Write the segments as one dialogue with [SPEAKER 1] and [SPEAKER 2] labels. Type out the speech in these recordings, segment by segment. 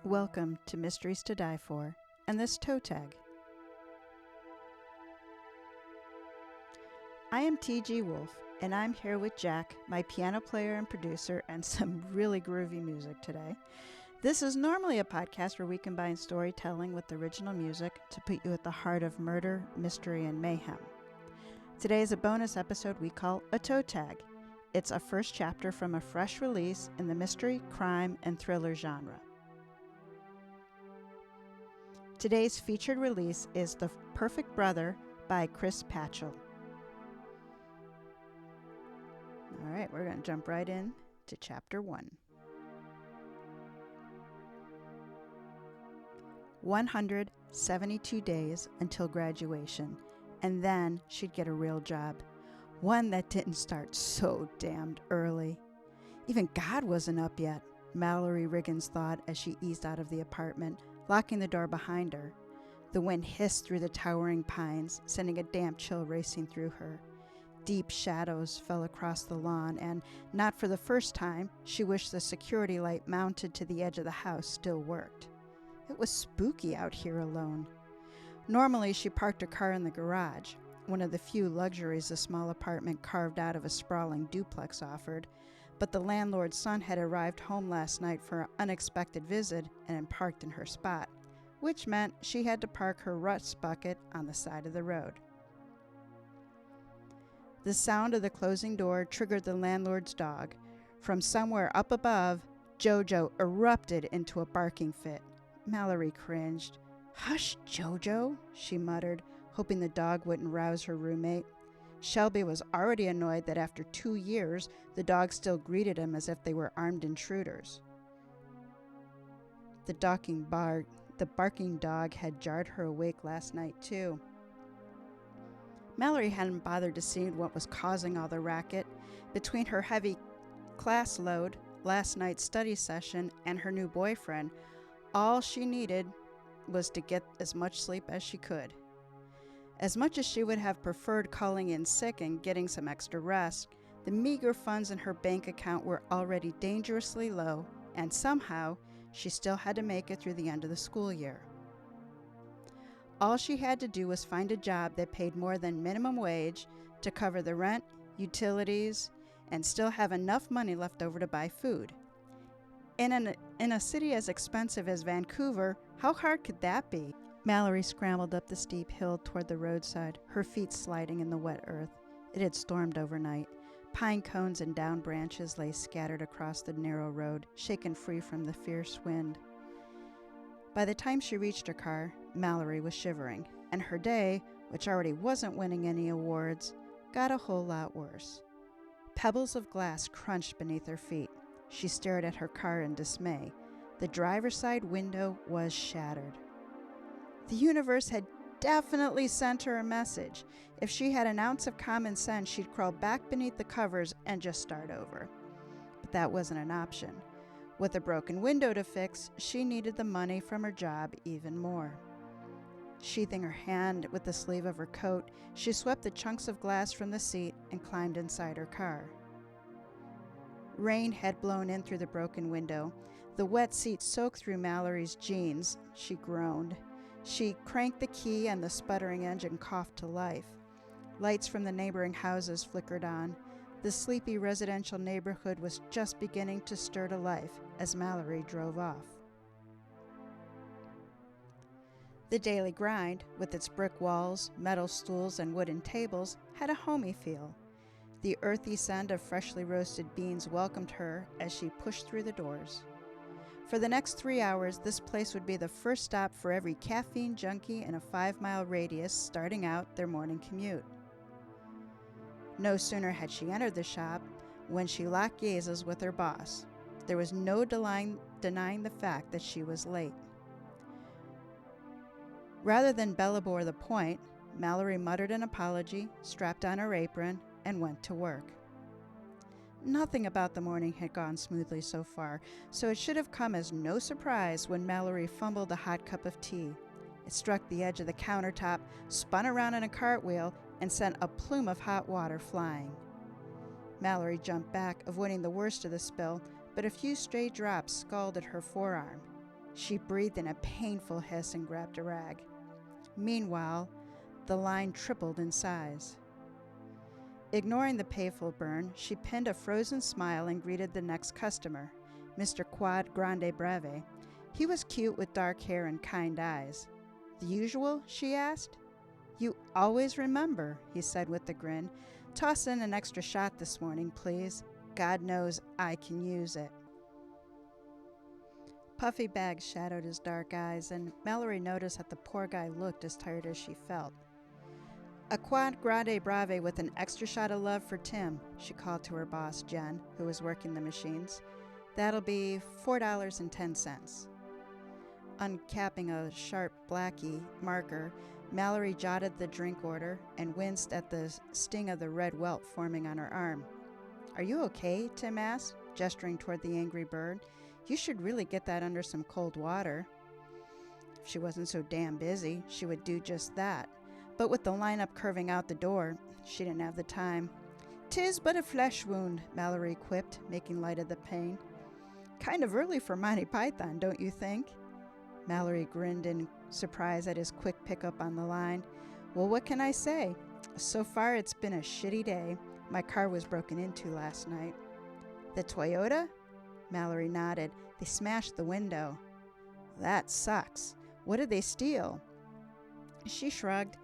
[SPEAKER 1] Welcome to Mysteries to Die For and this toe tag. I am TG Wolff, and I'm here with Jack, my piano player and producer, and some really groovy music today. This is normally a podcast where we combine storytelling with original music to put you at the heart of murder, mystery, and mayhem. Today is a bonus episode we call a toe tag. It's a first chapter from a fresh release in the mystery, crime, and thriller genre. Today's featured release is The Perfect Brother by Patchell. All right, we're going to jump right in to Chapter 1. 172 days until graduation, and then she'd get a real job. One that didn't start so damned early. Even God wasn't up yet, Mallory Riggins thought as she eased out of the apartment, locking the door behind her. The wind hissed through the towering pines, sending a damp chill racing through her. Deep shadows fell across the lawn, and, not for the first time, she wished the security light mounted to the edge of the house still worked. It was spooky out here alone. Normally, she parked her car in the garage, one of the few luxuries the small apartment carved out of a sprawling duplex offered, but the landlord's son had arrived home last night for an unexpected visit and had parked in her spot, which meant she had to park her rust bucket on the side of the road. The sound of the closing door triggered the landlord's dog. From somewhere up above, Jojo erupted into a barking fit. Mallory cringed. "Hush, Jojo," she muttered, hoping the dog wouldn't rouse her roommate. Shelby was already annoyed that after 2 years, the dog still greeted him as if they were armed intruders. The barking dog had jarred her awake last night, too. Mallory hadn't bothered to see what was causing all the racket. Between her heavy class load, last night's study session, and her new boyfriend, all she needed was to get as much sleep as she could. As much as she would have preferred calling in sick and getting some extra rest, the meager funds in her bank account were already dangerously low, and somehow she still had to make it through the end of the school year. All she had to do was find a job that paid more than minimum wage to cover the rent, utilities, and still have enough money left over to buy food. In a city as expensive as Vancouver, how hard could that be? Mallory scrambled up the steep hill toward the roadside, her feet sliding in the wet earth. It had stormed overnight. Pine cones and down branches lay scattered across the narrow road, shaken free from the fierce wind. By the time she reached her car, Mallory was shivering, and her day, which already wasn't winning any awards, got a whole lot worse. Pebbles of glass crunched beneath her feet. She stared at her car in dismay. The driver's side window was shattered. The universe had definitely sent her a message. If she had an ounce of common sense, she'd crawl back beneath the covers and just start over. But that wasn't an option. With a broken window to fix, she needed the money from her job even more. Sheathing her hand with the sleeve of her coat, she swept the chunks of glass from the seat and climbed inside her car. Rain had blown in through the broken window. The wet seat soaked through Mallory's jeans. She groaned. She cranked the key and the sputtering engine coughed to life. Lights from the neighboring houses flickered on. The sleepy residential neighborhood was just beginning to stir to life as Mallory drove off. The daily grind, with its brick walls, metal stools, and wooden tables, had a homey feel. The earthy scent of freshly roasted beans welcomed her as she pushed through the doors. For the next 3 hours, this place would be the first stop for every caffeine junkie in a 5-mile radius starting out their morning commute. No sooner had she entered the shop when she locked gazes with her boss. There was no denying the fact that she was late. Rather than belabor the point, Mallory muttered an apology, strapped on her apron, and went to work. Nothing about the morning had gone smoothly so far, so it should have come as no surprise when Mallory fumbled a hot cup of tea. It struck the edge of the countertop, spun around in a cartwheel, and sent a plume of hot water flying. Mallory jumped back, avoiding the worst of the spill, but a few stray drops scalded her forearm. She breathed in a painful hiss and grabbed a rag. Meanwhile, the line tripled in size. Ignoring the painful burn, she pinned a frozen smile and greeted the next customer, Mr. Quad Grande Brave. He was cute with dark hair and kind eyes. "The usual?" she asked. "You always remember," he said with a grin. "Toss in an extra shot this morning, please. God knows I can use it." Puffy bags shadowed his dark eyes, and Mallory noticed that the poor guy looked as tired as she felt. "A Quad Grande Brave with an extra shot of love for Tim," she called to her boss, Jen, who was working the machines. "That'll be $4.10. Uncapping a sharp Blackie marker, Mallory jotted the drink order and winced at the sting of the red welt forming on her arm. "Are you okay?" Tim asked, gesturing toward the angry bird. "You should really get that under some cold water." If she wasn't so damn busy, she would do just that. But with the lineup curving out the door, she didn't have the time. "'Tis but a flesh wound," Mallory quipped, making light of the pain. "Kind of early for Monty Python, don't you think?" Mallory grinned in surprise at his quick pickup on the line. "Well, what can I say? So far, it's been a shitty day. My car was broken into last night." "The Toyota?" Mallory nodded. "They smashed the window." "That sucks. What did they steal?" She shrugged.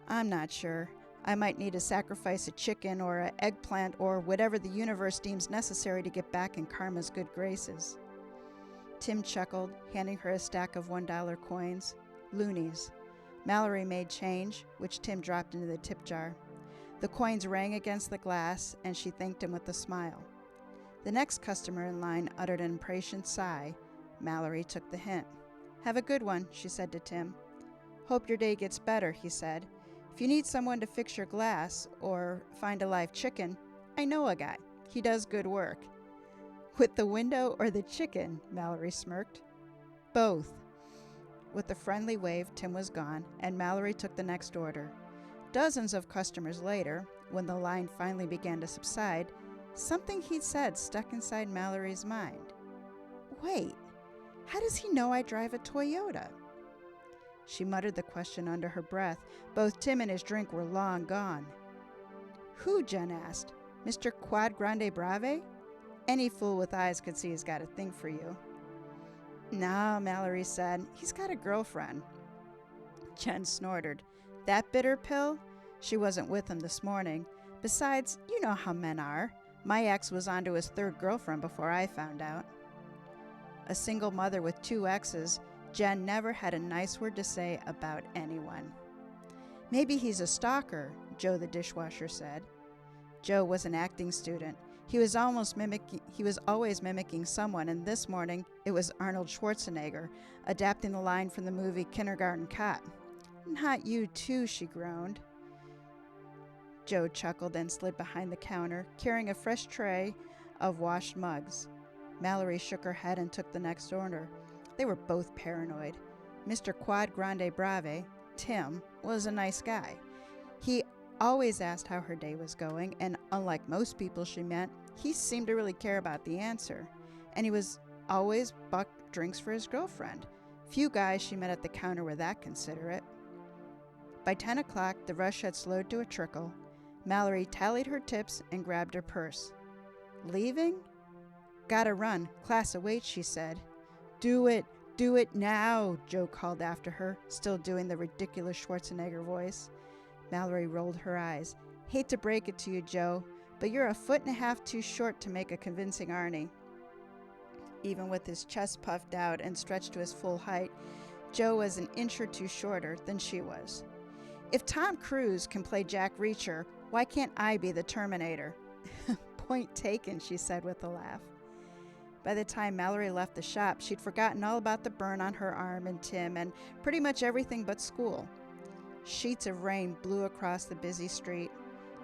[SPEAKER 1] "I'm not sure. I might need to sacrifice a chicken or an eggplant or whatever the universe deems necessary to get back in Karma's good graces." Tim chuckled, handing her a stack of $1 coins. Loonies. Mallory made change, which Tim dropped into the tip jar. The coins rang against the glass, and she thanked him with a smile. The next customer in line uttered an impatient sigh. Mallory took the hint. "Have a good one," she said to Tim. "Hope your day gets better," he said. "If you need someone to fix your glass or find a live chicken, I know a guy. He does good work." "With the window or the chicken?" Mallory smirked. "Both." With a friendly wave, Tim was gone, and Mallory took the next order. Dozens of customers later, when the line finally began to subside, something he'd said stuck inside Mallory's mind. "Wait, how does he know I drive a Toyota?" She muttered the question under her breath. Both Tim and his drink were long gone. "Who?" Jen asked. "Mr. Quad Grande Brave? Any fool with eyes could see he's got a thing for you." "No," Mallory said. "He's got a girlfriend." Jen snorted. "That bitter pill? She wasn't with him this morning. Besides, you know how men are. My ex was onto his third girlfriend before I found out." A single mother with 2 exes, Jen never had a nice word to say about anyone. "Maybe he's a stalker," Joe the dishwasher said. Joe was an acting student. He was always mimicking someone, and this morning it was Arnold Schwarzenegger, adapting the line from the movie Kindergarten Cop. "Not you too," she groaned. Joe chuckled and slid behind the counter, carrying a fresh tray of washed mugs. Mallory shook her head and took the next order. They were both paranoid. Mr. Quad Grande Brave, Tim, was a nice guy. He always asked how her day was going, and unlike most people she met, he seemed to really care about the answer. And he was always bucked drinks for his girlfriend. Few guys she met at the counter were that considerate. By 10 o'clock, the rush had slowed to a trickle. Mallory tallied her tips and grabbed her purse. "Leaving?" "Gotta run. Class awaits," she said. Do it now," Joe called after her, still doing the ridiculous Schwarzenegger voice. Mallory rolled her eyes. "Hate to break it to you, Joe, but you're 1.5 feet too short to make a convincing Arnie." Even with his chest puffed out and stretched to his full height, Joe was an inch or two shorter than she was. "If Tom Cruise can play Jack Reacher, why can't I be the Terminator?" "Point taken," she said with a laugh. By the time Mallory left the shop, she'd forgotten all about the burn on her arm and Tim and pretty much everything but school. Sheets of rain blew across the busy street.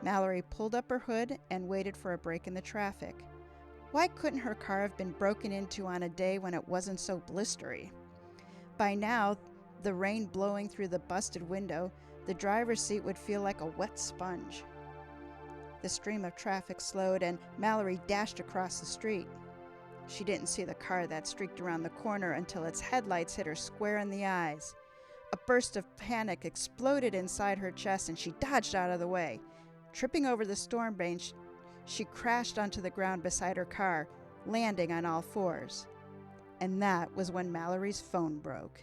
[SPEAKER 1] Mallory pulled up her hood and waited for a break in the traffic. Why couldn't her car have been broken into on a day when it wasn't so blistery? By now, the rain blowing through the busted window, the driver's seat would feel like a wet sponge. The stream of traffic slowed and Mallory dashed across the street. She didn't see the car that streaked around the corner until its headlights hit her square in the eyes. A burst of panic exploded inside her chest, and she dodged out of the way. Tripping over the storm drain, she crashed onto the ground beside her car, landing on all fours. And that was when Mallory's phone broke.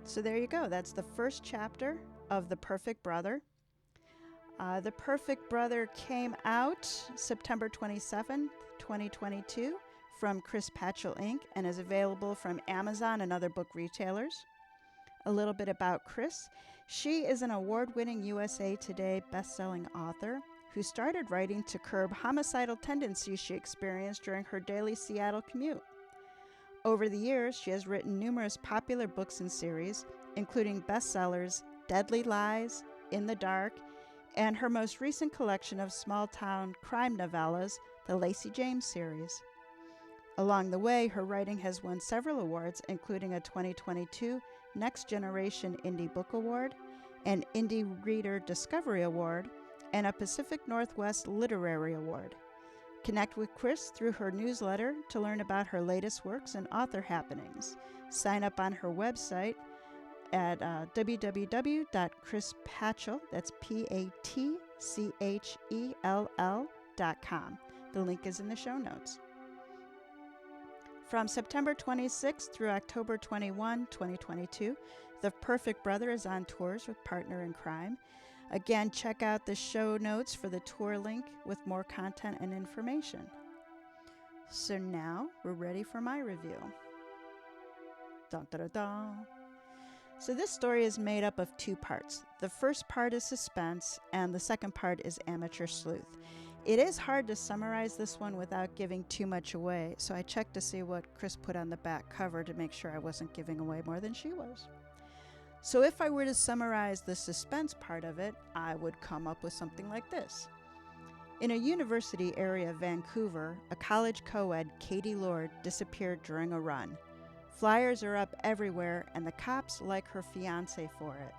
[SPEAKER 1] So there you go. That's the first chapter of The Perfect Brother. The Perfect Brother came out September 27th, 2022 from Chris Patchell Inc. and is available from Amazon and other book retailers. A little bit about Chris. She is an award-winning USA Today best-selling author who started writing to curb homicidal tendencies she experienced during her daily Seattle commute. Over the years, she has written numerous popular books and series, including bestsellers Deadly Lies, In the Dark, and her most recent collection of small-town crime novellas, the Lacey James series. Along the way, her writing has won several awards, including a 2022 Next Generation Indie Book Award, an Indie Reader Discovery Award, and a Pacific Northwest Literary Award. Connect with Chris through her newsletter to learn about her latest works and author happenings. Sign up on her website at www.chrispatchell, that's PATCHELL.com. The link is in the show notes. From September 26th through October 21, 2022, The Perfect Brother is on tours with Partner in Crime. Again, check out the show notes for the tour link with more content and information. So now we're ready for my review. Dun, dun, dun, dun. So this story is made up of two parts. The first part is suspense, and the second part is amateur sleuth. It is hard to summarize this one without giving too much away, so I checked to see what Chris put on the back cover to make sure I wasn't giving away more than she was. So if I were to summarize the suspense part of it, I would come up with something like this. In a university area of Vancouver, a college co-ed, Katie Lord, disappeared during a run. Flyers are up everywhere, and the cops like her fiancé for it.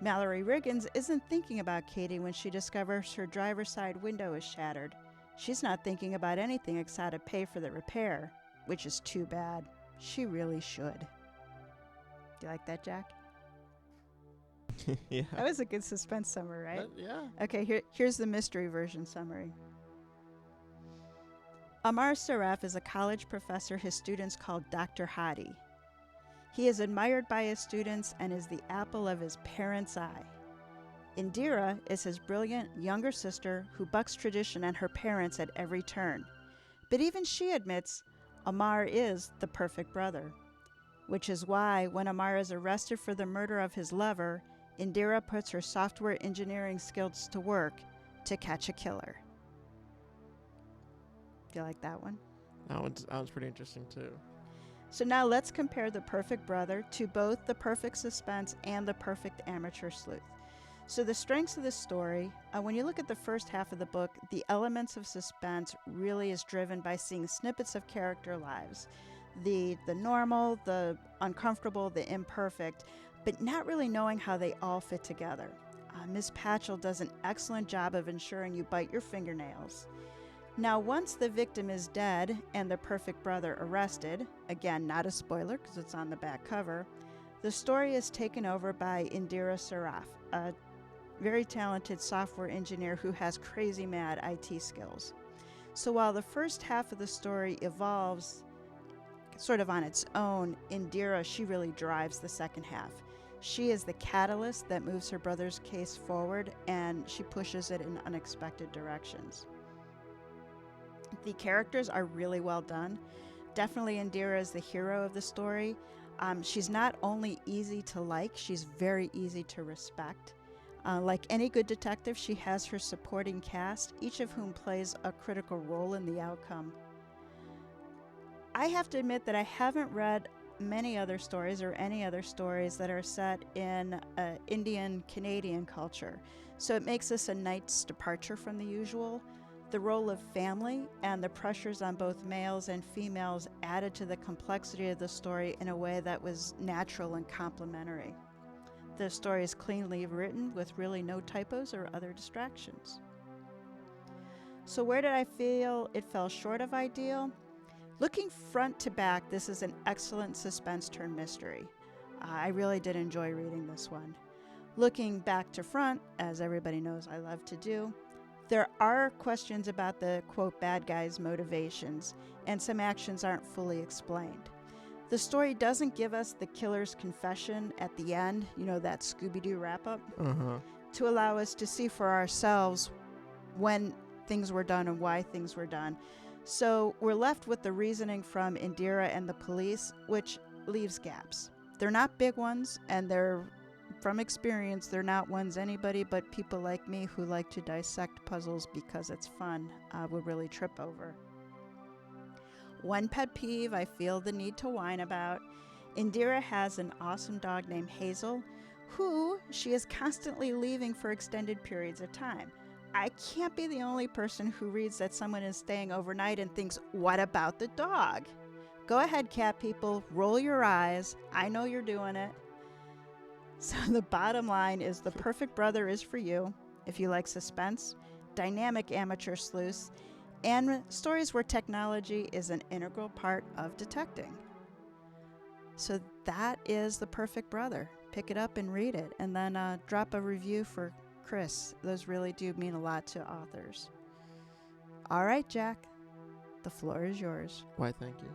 [SPEAKER 1] Mallory Riggins isn't thinking about Katie when she discovers her driver's side window is shattered. She's not thinking about anything except how to pay for the repair, which is too bad. She really should. Do you like that, Jack?
[SPEAKER 2] Yeah.
[SPEAKER 1] That was a good suspense summary, right?
[SPEAKER 2] Yeah.
[SPEAKER 1] Okay, here's the mystery version summary. Amar Saraf is a college professor his students call Dr. Hadi. He is admired by his students and is the apple of his parents' eye. Indira is his brilliant younger sister who bucks tradition and her parents at every turn. But even she admits Amar is the perfect brother, which is why when Amar is arrested for the murder of his lover, Indira puts her software engineering skills to work to catch a killer. Do you like that one?
[SPEAKER 2] That one's pretty interesting too.
[SPEAKER 1] So now let's compare The Perfect Brother to both The Perfect Suspense and The Perfect Amateur Sleuth. So the strengths of the story, when you look at the first half of the book, the elements of suspense really is driven by seeing snippets of character lives. The normal, the uncomfortable, the imperfect, but not really knowing how they all fit together. Ms. Patchell does an excellent job of ensuring you bite your fingernails. Now, once the victim is dead and the perfect brother arrested, again, not a spoiler because it's on the back cover, the story is taken over by Indira Saraf, a very talented software engineer who has crazy mad IT skills. So while the first half of the story evolves sort of on its own, Indira, she really drives the second half. She is the catalyst that moves her brother's case forward, and she pushes it in unexpected directions. The characters are really well done. Definitely Indira is the hero of the story. She's not only easy to like, she's very easy to respect. Like any good detective, she has her supporting cast, each of whom plays a critical role in the outcome. I have to admit that I haven't read many other stories or any other stories that are set in Indian Canadian culture, so it makes this a nice departure from the usual. The role of family and the pressures on both males and females added to the complexity of the story in a way that was natural and complementary. The story is cleanly written with really no typos or other distractions. So where did I feel it fell short of ideal? Looking front to back, this is an excellent suspense turned mystery. I really did enjoy reading this one. Looking back to front, as everybody knows I love to do, there are questions about the, quote, bad guy's motivations, and some actions aren't fully explained. The story doesn't give us the killer's confession at the end, that Scooby-Doo wrap-up, to allow us to see for ourselves when things were done and why things were done. So we're left with the reasoning from Indira and the police, which leaves gaps. They're not big ones, and from experience, they're not ones anybody but people like me who like to dissect puzzles because it's fun would really trip over. One pet peeve I feel the need to whine about. Indira has an awesome dog named Hazel, who she is constantly leaving for extended periods of time. I can't be the only person who reads that someone is staying overnight and thinks, what about the dog? Go ahead, cat people, roll your eyes. I know you're doing it. So the bottom line is The Perfect Brother is for you if you like suspense, dynamic amateur sleuths, and stories where technology is an integral part of detecting. So that is The Perfect Brother. Pick it up and read it, and then drop a review for Chris. Those really do mean a lot to authors. All right, Jack, the floor is yours.
[SPEAKER 2] Why, thank you.